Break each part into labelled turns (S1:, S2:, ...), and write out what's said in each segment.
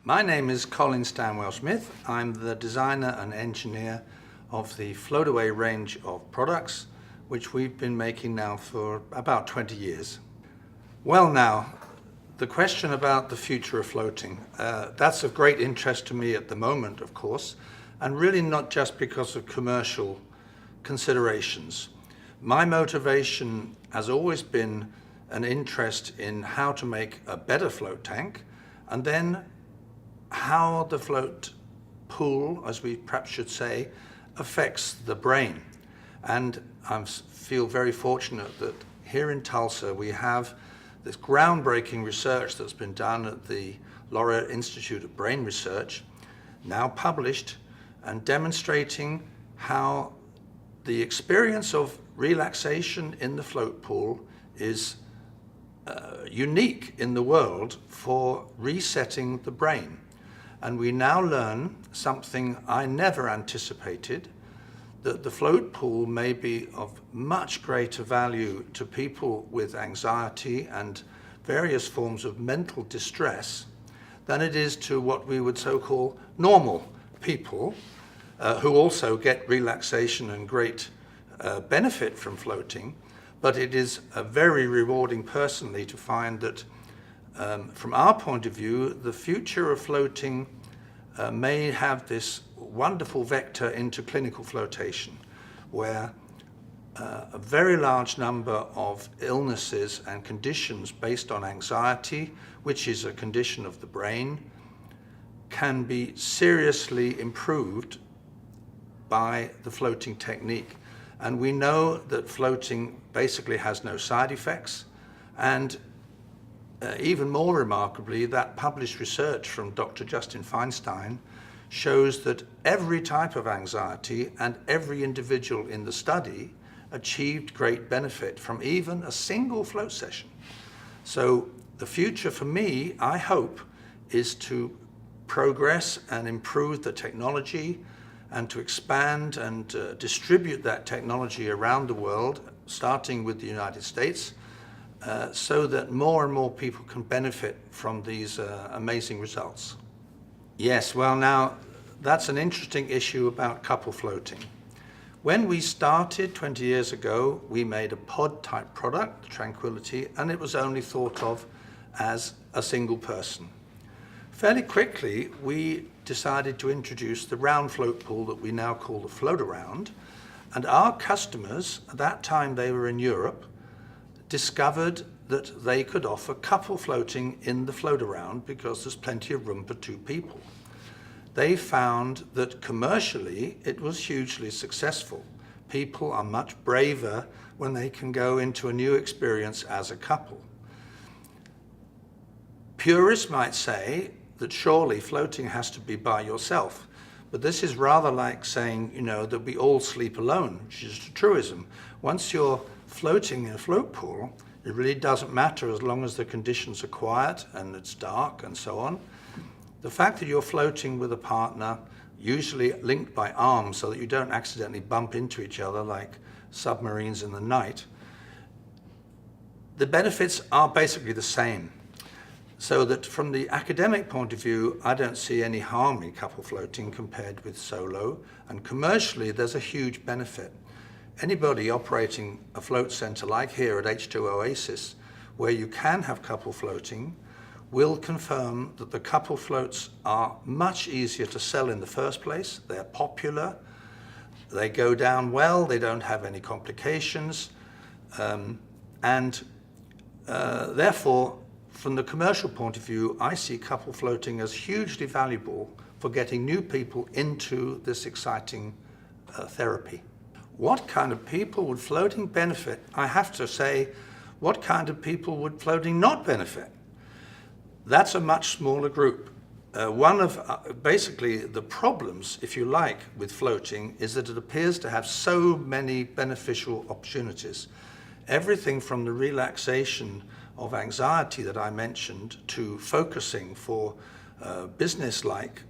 S1: My name is Colin Stanwell-Smith. I'm the designer and engineer of the Floataway range of products, which we've been making now for about 20 years. Well now, the question about the future of floating, that's of great interest to me at the moment, of course, and really not just because of commercial considerations. My motivation has always been an interest in how to make a better float tank, and then how the float pool, as we perhaps should say, affects the brain. And I feel very fortunate that here in Tulsa we have this groundbreaking research that's been done at the Laureate Institute of Brain Research, now published, and demonstrating how the experience of relaxation in the float pool is unique in the world for resetting the brain. And we now learn something I never anticipated, that the float pool may be of much greater value to people with anxiety and various forms of mental distress than it is to what we would so-call normal people who also get relaxation and great benefit from floating. But it is very rewarding personally to find that from our point of view, the future of floating may have this wonderful vector into clinical flotation, where a very large number of illnesses and conditions based on anxiety, which is a condition of the brain, can be seriously improved by the floating technique. And we know that floating basically has no side effects, and even more remarkably, that published research from Dr. Justin Feinstein shows that every type of anxiety and every individual in the study achieved great benefit from even a single float session. So the future for me, I hope, is to progress and improve the technology and to expand and distribute that technology around the world, starting with the United States, so that more and more people can benefit from these amazing results. Yes, well now, that's an interesting issue about couple floating. When we started 20 years ago, we made a pod-type product, Tranquility, and it was only thought of as a single person. Fairly quickly, we decided to introduce the round float pool that we now call the Float-Around, and our customers, at that time they were in Europe, discovered that they could offer couple floating in the Float-Around because there's plenty of room for two people. They found that commercially it was hugely successful. People are much braver when they can go into a new experience as a couple. Purists might say that surely floating has to be by yourself, but this is rather like saying, that we all sleep alone, which is a truism. Once you're floating in a float pool, it really doesn't matter as long as the conditions are quiet and it's dark and so on. The fact that you're floating with a partner, usually linked by arms so that you don't accidentally bump into each other like submarines in the night, the benefits are basically the same. So that from the academic point of view, I don't see any harm in couple floating compared with solo, and commercially there's a huge benefit. Anybody operating a float center like here at H2Oasis, where you can have couple floating, will confirm that the couple floats are much easier to sell in the first place. They're popular, they go down well, they don't have any complications, therefore, from the commercial point of view, I see couple floating as hugely valuable for getting new people into this exciting therapy. What kind of people would floating benefit? I have to say, what kind of people would floating not benefit? That's a much smaller group. One of basically the problems, if you like, with floating is that it appears to have so many beneficial opportunities. Everything from the relaxation of anxiety that I mentioned to focusing for business-like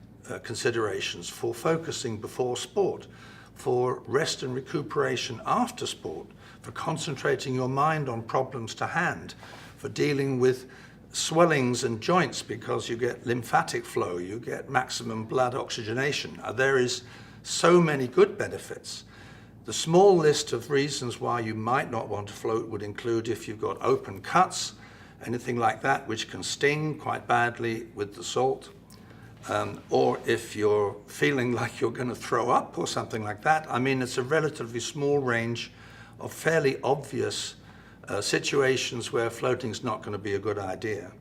S1: considerations, for focusing before sport, for rest and recuperation after sport, for concentrating your mind on problems to hand, for dealing with swellings and joints because you get lymphatic flow, you get maximum blood oxygenation. There is so many good benefits. The small list of reasons why you might not want to float would include if you've got open cuts, anything like that, which can sting quite badly with the salt, or if you're feeling like you're going to throw up or something like that. I mean, it's a relatively small range of fairly obvious situations where floating is not going to be a good idea.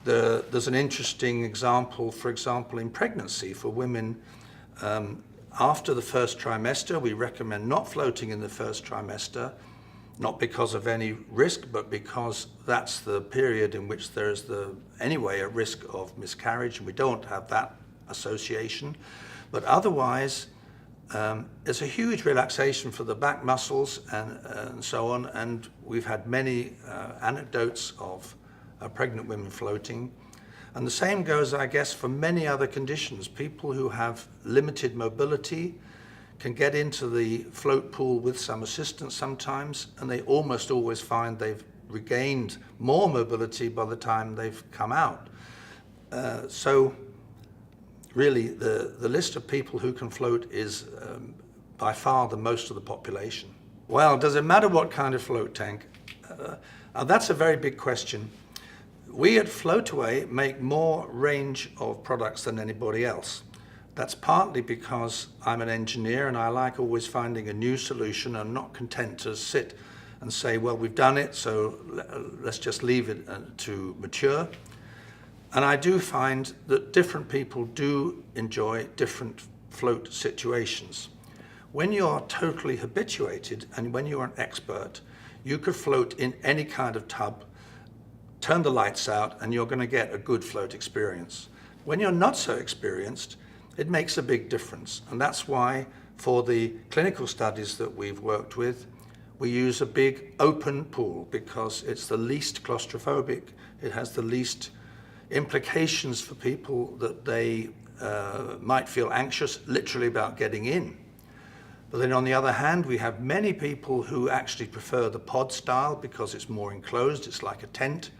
S1: There's an interesting example, for example, in pregnancy for women. After the first trimester, we recommend not floating in the first trimester, not because of any risk, but because that's the period in which there is anyway a risk of miscarriage, and we don't have that association. But otherwise, it's a huge relaxation for the back muscles and so on, and we've had many anecdotes of pregnant women floating. And the same goes, I guess, for many other conditions. People who have limited mobility can get into the float pool with some assistance sometimes, and they almost always find they've regained more mobility by the time they've come out. So really, the list of people who can float is by far the most of the population. Well, does it matter what kind of float tank? That's a very big question. We at Floataway make more range of products than anybody else. That's partly because I'm an engineer and I like always finding a new solution. I'm not content to sit and say, well, we've done it, so let's just leave it to mature. And I do find that different people do enjoy different float situations. When you're totally habituated and when you're an expert, you could float in any kind of tub, turn the lights out, and you're going to get a good float experience. When you're not so experienced, it makes a big difference. And that's why for the clinical studies that we've worked with, we use a big open pool because it's the least claustrophobic. It has the least implications for people that they might feel anxious literally about getting in. But then on the other hand, we have many people who actually prefer the pod style because it's more enclosed, it's like a tent.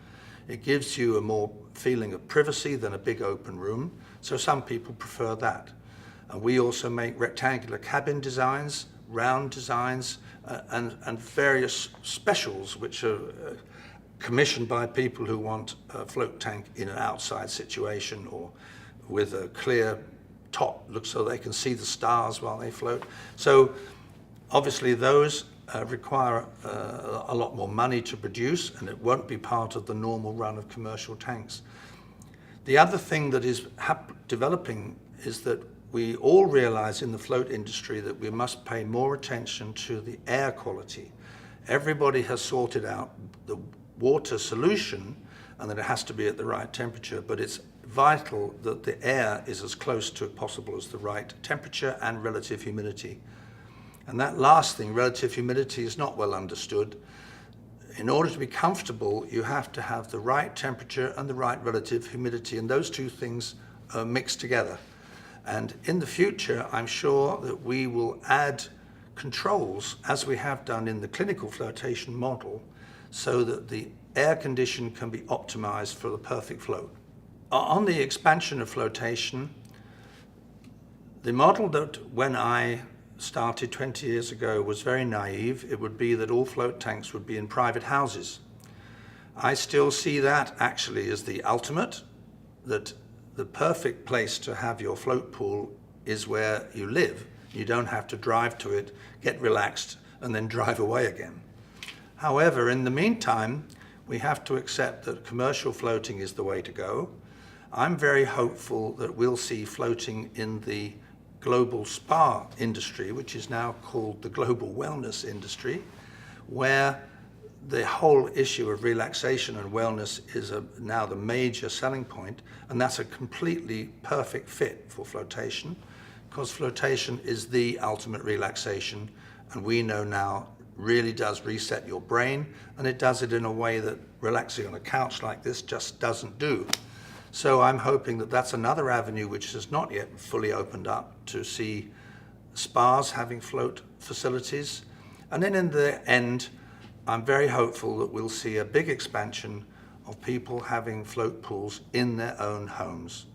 S1: It gives you a more feeling of privacy than a big open room. So some people prefer that. And we also make rectangular cabin designs, round designs, and various specials which are commissioned by people who want a float tank in an outside situation or with a clear top, look so they can see the stars while they float. So obviously those require a lot more money to produce, and it won't be part of the normal run of commercial tanks. The other thing that is developing is that we all realize in the float industry that we must pay more attention to the air quality. Everybody has sorted out the water solution and that it has to be at the right temperature, but it's vital that the air is as close to possible as the right temperature and relative humidity. And that last thing, relative humidity, is not well understood. In order to be comfortable, you have to have the right temperature and the right relative humidity, and those two things are mixed together. And in the future, I'm sure that we will add controls, as we have done in the clinical flotation model, so that the air condition can be optimized for the perfect float. On the expansion of flotation, the model that when I started 20 years ago was very naive. It would be that all float tanks would be in private houses. I still see that actually as the ultimate, that the perfect place to have your float pool is where you live. You don't have to drive to it, get relaxed, and then drive away again. However, in the meantime, we have to accept that commercial floating is the way to go. I'm very hopeful that we'll see floating in the global spa industry, which is now called the global wellness industry, where the whole issue of relaxation and wellness is now the major selling point, and that's a completely perfect fit for flotation, because flotation is the ultimate relaxation, and we know now really does reset your brain, and it does it in a way that relaxing on a couch like this just doesn't do. So I'm hoping that that's another avenue which has not yet fully opened up to see spas having float facilities. And then in the end, I'm very hopeful that we'll see a big expansion of people having float pools in their own homes.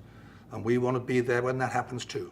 S1: And we want to be there when that happens too.